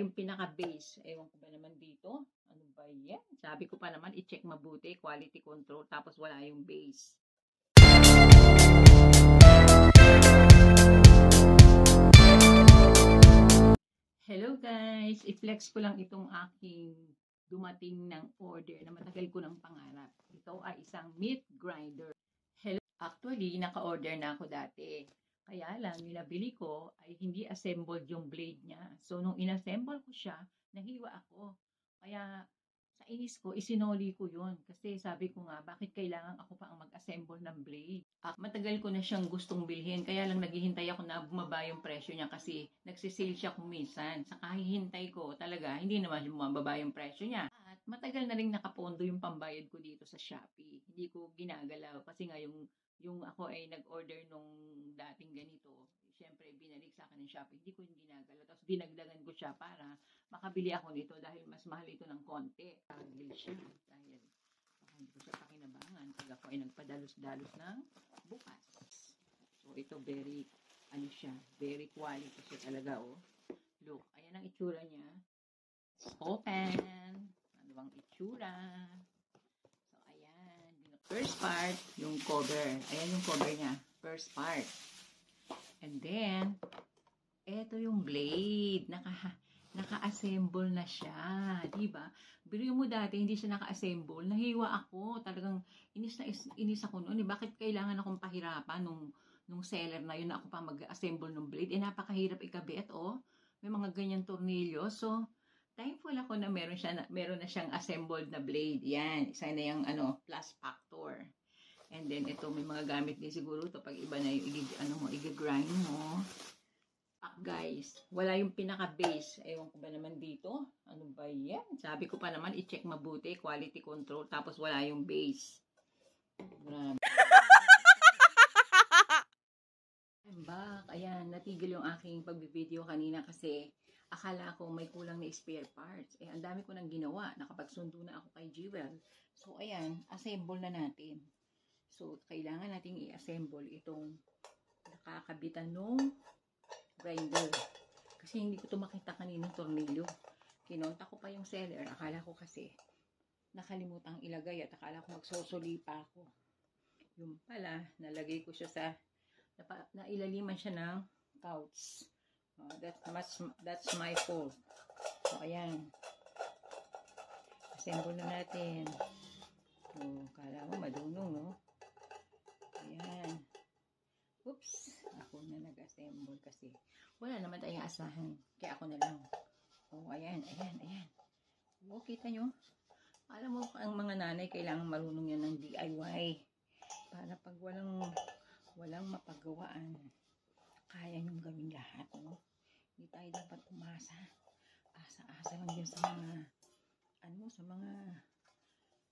yung pinaka-base. Ewan ko ba naman dito? Ano ba yan? Sabi ko pa naman, i-check mabuti, quality control, tapos wala yung base. Hello guys! I-flex ko lang itong aking dumating ng order na matagal ko ng pangarap. Ito ay isang meat grinder. Hello! Actually, naka-order na ako dati. Kaya lang, yung nabili ko ay hindi assembled yung blade niya. So, nung inassemble ko siya, nahiwa ako. Kaya, sa inis ko, isinoli ko yun. Kasi sabi ko nga, bakit kailangan ako pa ang mag-assemble ng blade? Matagal ko na siyang gustong bilhin. Kaya lang naghihintay ako na bumaba yung presyo niya kasi nagsisale siya kung minsan. Sa kahihintay ko talaga, hindi naman bumababa yung presyo niya. At matagal na rin nakapondo yung pambayad ko dito sa Shopee. Hindi ko ginagalaw kasi nga yung ako ay nag-order nung dating ganito, siyempre binalik sa akin ng Shopee, hindi ko yung ginagalaw. Tapos dinagdagan ko siya para makabili ako nito dahil mas mahal ito ng konti. Tagil siya dahil hindi ko siya pakinabangan pag ako ay nagpadalos-dalos ng bukas. So ito very, very quality siya talaga, oh. Look, ayan ang itsura niya. Open. Ano bang itsura? First part, yung cover. Ayan yung cover niya. First part. And then, eto yung blade. Naka-assemble na siya. Diba? Biro mo dati, hindi siya naka-assemble. Nahiwa ako. Talagang inis ako noon. Bakit kailangan akong pahirapan nung seller na yun na ako pa mag-assemble ng blade? Napakahirap ikabit, oh. May mga ganyan tornilyo. So, thankful ako na meron na siyang assembled na blade. Yan, isa na yung plus factor. And then ito may mga gamit din siguro to pag iba na yung i-grind mo. Guys, wala yung pinaka-base. Ewan ko ba naman dito? Ano ba yan? Sabi ko pa naman i-check mabuti, quality control, tapos wala yung base. Grabe. I'm back. Ayan, natigil yung aking pag-video kanina kasi akala ko may kulang na spare parts. Ang dami ko nang ginawa. Nakapagsundo na ako kay Jewel. So, ayan, assemble na natin. So, kailangan nating i-assemble itong nakakabitan ng grinder. Kasi hindi ko ito makita kaninang tornilyo. Kinonta ko pa yung seller. Akala ko kasi nakalimutang ilagay at akala ko magsusuli pa ako. Yung pala, nalagay ko siya sa nailaliman siya ng couch. That's my fault. So, ayan. Assemble na natin. So, kala mo madunong, no? Ayan. Oops. Ako na nag-assemble kasi wala naman tayong asahan. Kaya ako na lang. Oh, ayan. Oh, kita nyo? Alam mo, ang mga nanay kailangan marunong yan ng DIY. Para pag walang mapagawaan, kaya nyong gawin lahat, no? Hindi tayo dapat umasa. Asa-asa lang din sa mga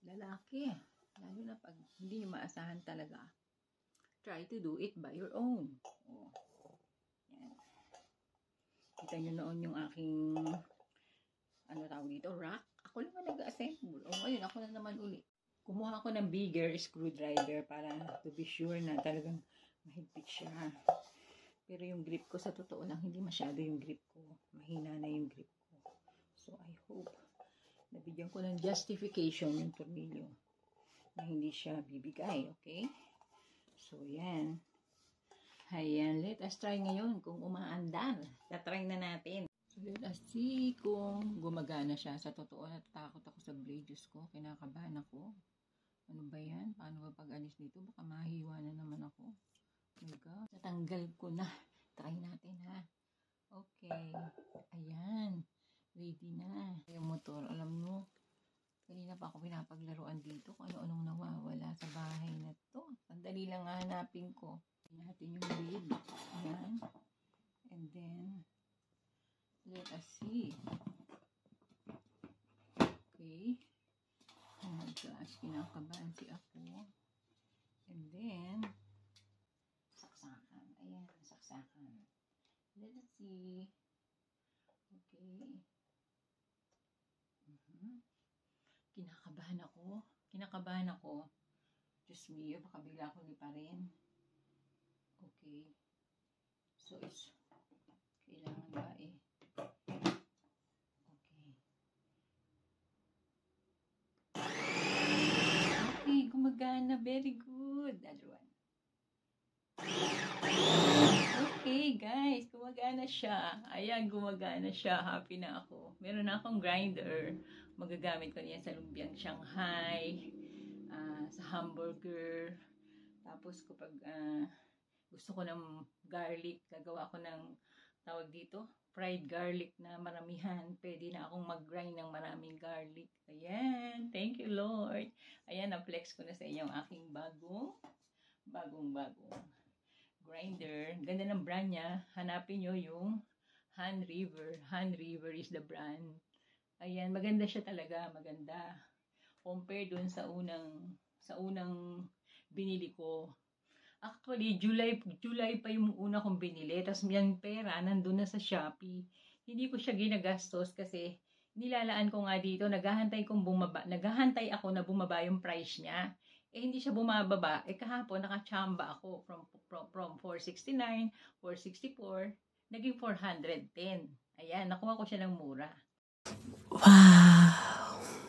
lalaki. Lalo na pag hindi nyo maasahan talaga. Try to do it by your own. Oh. Yan. Kita nyo noon yung aking tawag dito, rack. Ako lang nag-assemble. O ngayon, ako na naman uli. Kumuha ako ng bigger screwdriver para to be sure na talagang mahigpit siya. Pero yung grip ko, sa totoo lang, hindi masyado yung grip ko. Mahina na yung grip ko. So, I hope nabigyan ko ng justification yung tornilyo na hindi siya bibigay, okay? So, yan. Ayan, let us try ngayon kung umaandar. Tatry na natin. So, let us see kung gumagana siya. Sa totoo, natatakot ako sa blades ko. Kinakabahan ako. Ano ba yan? Paano ba pag-alis nito? Baka mahiwa na naman ako. Oh my God. Natanggal ko na. Try natin, ha? Okay. Ayan. Ready na. Yung motor, alam mo, kanina pa ako pinapaglaruan dito kung ano-anong nawawala sa bahay na to. Sandali lang hanapin ko. Natin yung lid. Ayan. And then, let us see. Okay. Oh my gosh, kinakabahan si ako. And then, saksakan. Ayan, saksakan. Let us see. Okay. Kinakabahan ako. Diyos mio, baka bigla ako pa rin. Okay. So, kailangan ba Very good. Other one. Okay, guys. Gumagana siya. Ayan, gumagana siya. Happy na ako. Meron na akong grinder. Magagamit ko niya sa lumpiang Shanghai, sa hamburger. Tapos kapag gusto ko ng garlic, gagawa ko ng tawag dito, fried garlic na maramihan. Pwede na akong mag-grind ng maraming garlic. Ayan. Thank you, Lord. Ayan, na-flex ko na sa inyo ang aking bagong grinder. Ganda ng brand niya. Hanapin nyo yung Han River. Han River is the brand. Ayan, maganda siya talaga. Maganda. Compare dun sa unang binili ko. Actually, July pa yung una kong binili. Tapos yung pera, nandun na sa Shopee. Hindi ko siya ginagastos kasi nilalaan ko nga dito, naghahantay ako na bumaba yung price niya. Hindi siya bumababa. Kahapon, nakachamba ako from 469, 464, naging 410. Ayan, nakuha ko siya ng mura. Wow!